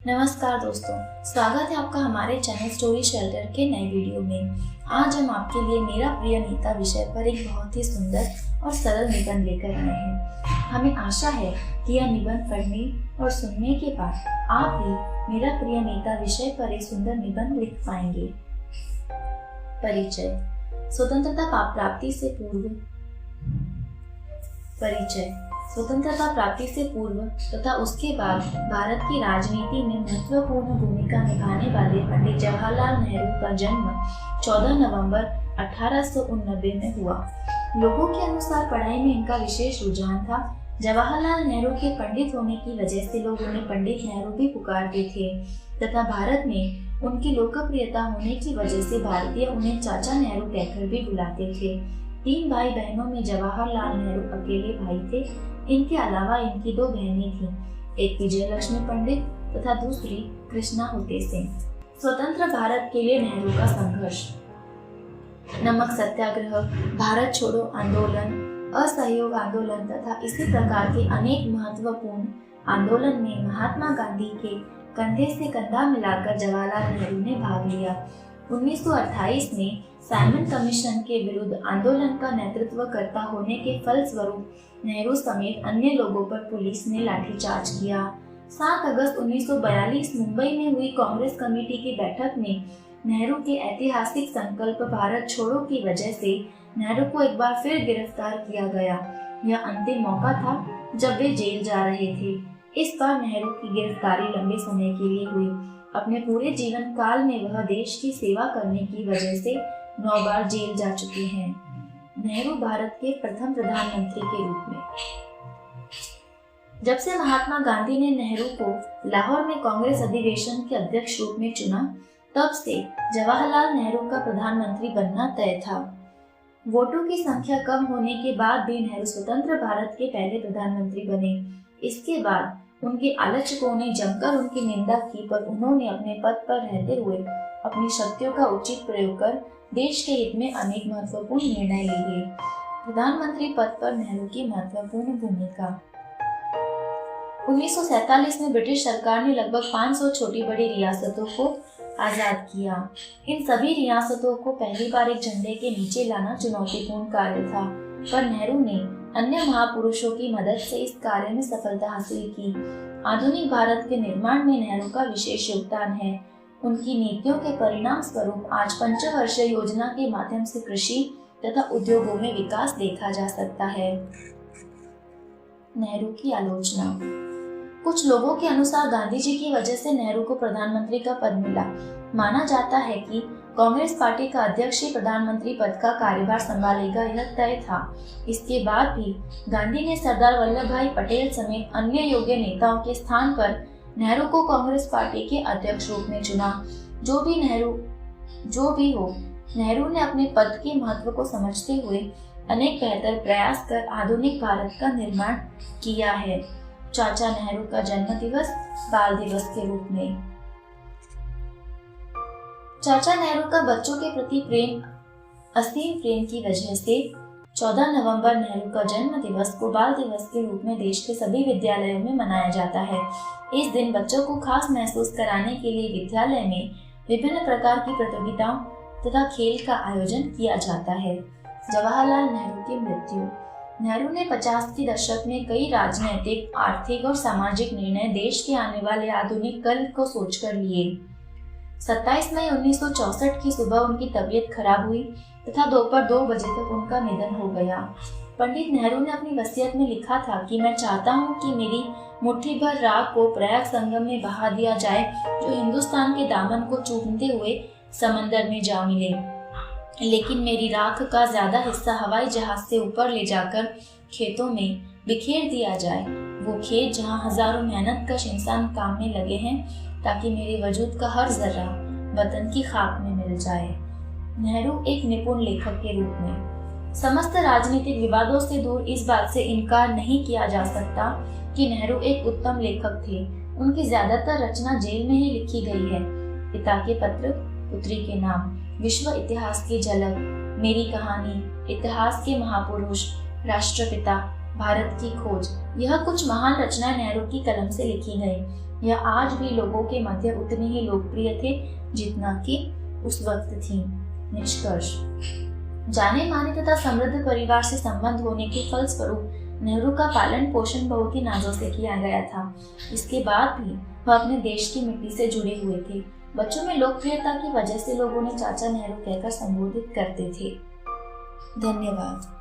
नमस्कार दोस्तों, स्वागत है आपका हमारे चैनल स्टोरी शेल्टर के नए वीडियो में। आज हम आपके लिए मेरा प्रिय नेता विषय पर एक बहुत ही सुंदर और सरल निबंध लेकर आए हैं। हमें आशा है कि यह निबंध पढ़ने और सुनने के बाद आप भी मेरा प्रिय नेता विषय पर एक सुंदर निबंध लिख पाएंगे। परिचय। स्वतंत्रता प्राप्ति से पूर्व तथा उसके बाद भारत की राजनीति में महत्वपूर्ण भूमिका निभाने वाले पंडित जवाहरलाल नेहरू का जन्म 14 नवंबर 1889 में हुआ। लोगों के अनुसार पढ़ाई में इनका विशेष रुझान था। जवाहरलाल नेहरू के पंडित होने की वजह से लोग उन्हें पंडित नेहरू भी पुकारते थे तथा भारत में उनकी लोकप्रियता होने की वजह से भारतीय उन्हें चाचा नेहरू कहकर भी बुलाते थे। 3 भाई बहनों में जवाहरलाल नेहरू अकेले भाई थे। इनके अलावा इनकी 2 बहनें थीं, एक विजयलक्ष्मी पंडित तथा दूसरी कृष्णा होते सिंह। स्वतंत्र भारत के लिए नेहरू का संघर्ष। नमक सत्याग्रह, भारत छोड़ो आंदोलन, असहयोग आंदोलन तथा इसी प्रकार के अनेक महत्वपूर्ण आंदोलन में महात्मा गांधी के कंधे से कंधा मिलाकर जवाहरलाल नेहरू ने भाग लिया। 1928 में साइमन कमीशन के विरुद्ध आंदोलन का नेतृत्व करता होने के फलस्वरूप नेहरू समेत अन्य लोगों पर पुलिस ने लाठीचार्ज किया। 7 अगस्त 1942 मुंबई में हुई कांग्रेस कमेटी की बैठक में नेहरू के ऐतिहासिक संकल्प भारत छोड़ो की वजह से नेहरू को एक बार फिर गिरफ्तार किया गया। यह अंतिम मौका था जब वे जेल जा रहे थे। इस बार नेहरू की गिरफ्तारी लंबे समय के लिए हुई। अपने पूरे जीवन काल में वह देश की सेवा करने की वजह से 9 बार जेल जा चुके हैं। नेहरू भारत के प्रथम प्रधानमंत्री के रूप में। जब से महात्मा गांधी ने नेहरू को लाहौर में कांग्रेस अधिवेशन के अध्यक्ष रूप में चुना, तब से जवाहरलाल नेहरू का प्रधानमंत्री बनना तय था। वोटों की संख्या कम होने के बाद भी नेहरू स्वतंत्र भारत के पहले प्रधानमंत्री बने। इसके बाद उनके आलोचकों ने जमकर उनकी निंदा की, पर उन्होंने अपने पद पर रहते हुए अपनी शक्तियों का उचित प्रयोग कर देश के हित में अनेक महत्वपूर्ण निर्णय लिए। प्रधानमंत्री पद पर नेहरू की महत्वपूर्ण भूमिका। 1947 में ब्रिटिश सरकार ने लगभग 500 छोटी बड़ी रियासतों को आजाद किया। इन सभी रियासतों को पहली बार एक झंडे के नीचे लाना चुनौतीपूर्ण कार्य था, पर नेहरू ने अन्य महापुरुषों की मदद से इस कार्य में सफलता हासिल की। आधुनिक भारत के निर्माण में नेहरू का विशेष योगदान है। उनकी नीतियों के परिणाम स्वरूप आज पंचवर्षीय योजना के माध्यम से कृषि तथा उद्योगों में विकास देखा जा सकता है। नेहरू की आलोचना। कुछ लोगों के अनुसार गांधी जी की वजह से नेहरू को प्रधानमंत्री का पद मिला। माना जाता है कि कांग्रेस पार्टी का अध्यक्ष ही प्रधानमंत्री पद का कार्यभार संभालेगा, यह तय था। इसके बाद भी गांधी ने सरदार वल्लभ भाई पटेल समेत अन्य योग्य नेताओं के स्थान पर नेहरू को कांग्रेस पार्टी के अध्यक्ष रूप में चुना। जो भी हो, नेहरू ने अपने पद के महत्व को समझते हुए अनेक बेहतर प्रयास कर आधुनिक भारत का निर्माण किया है। चाचा नेहरू का जन्म दिवस बाल दिवस के रूप में। चाचा नेहरू का बच्चों के प्रति प्रेम, असीम प्रेम की वजह से 14 नवंबर नेहरू का जन्म दिवस को बाल दिवस के रूप में देश के सभी विद्यालयों में मनाया जाता है। इस दिन बच्चों को खास महसूस कराने के लिए विद्यालय में विभिन्न प्रकार की प्रतियोगिताओं तथा खेल का आयोजन किया जाता है। जवाहरलाल नेहरू की मृत्यु। नेहरू ने 50 के दशक में कई राजनीतिक, आर्थिक और सामाजिक निर्णय देश के आने वाले आधुनिक कल को सोचकर लिए। 27 मई 1964 की सुबह उनकी तबीयत खराब हुई तथा दोपहर 2 बजे तक उनका निधन हो गया। पंडित नेहरू ने अपनी वसीयत में लिखा था कि मैं चाहता हूं कि मेरी मुट्ठी भर राख को प्रयाग संगम में बहा दिया जाए, जो हिंदुस्तान के दामन को चूमते हुए समंदर में जा मिले। लेकिन मेरी राख का ज्यादा हिस्सा हवाई जहाज से ऊपर ले जाकर खेतों में बिखेर दिया जाए, वो खेत जहां हजारों मेहनतकश इंसान काम में लगे हैं, ताकि मेरे वजूद का हर जर्रा वतन की खाक में मिल जाए। नेहरू एक निपुण लेखक के रूप में। समस्त राजनीतिक विवादों से दूर इस बात से इनकार नहीं किया जा सकता कि नेहरू एक उत्तम लेखक थे। उनकी ज्यादातर रचना जेल में ही लिखी गई है। पिता के पत्र, पुत्री के नाम, विश्व इतिहास की झलक, मेरी कहानी, इतिहास के महापुरुष, राष्ट्रपिता, भारत की खोज, यह कुछ महान रचनाएं नेहरू की कलम से लिखी गई। यह आज भी लोगों के मध्य उतने ही लोकप्रिय थे जितना कि उस वक्त थी। निष्कर्ष, जाने माने तथा समृद्ध परिवार से संबंध होने के फलस्वरूप नेहरू का पालन पोषण बहुत ही नाजों से किया गया था। इसके बाद भी वह अपने देश की मिट्टी से जुड़े हुए थे। बच्चों में लोकप्रियता की वजह से लोग उन्हें चाचा नेहरू कहकर संबोधित करते थे। धन्यवाद।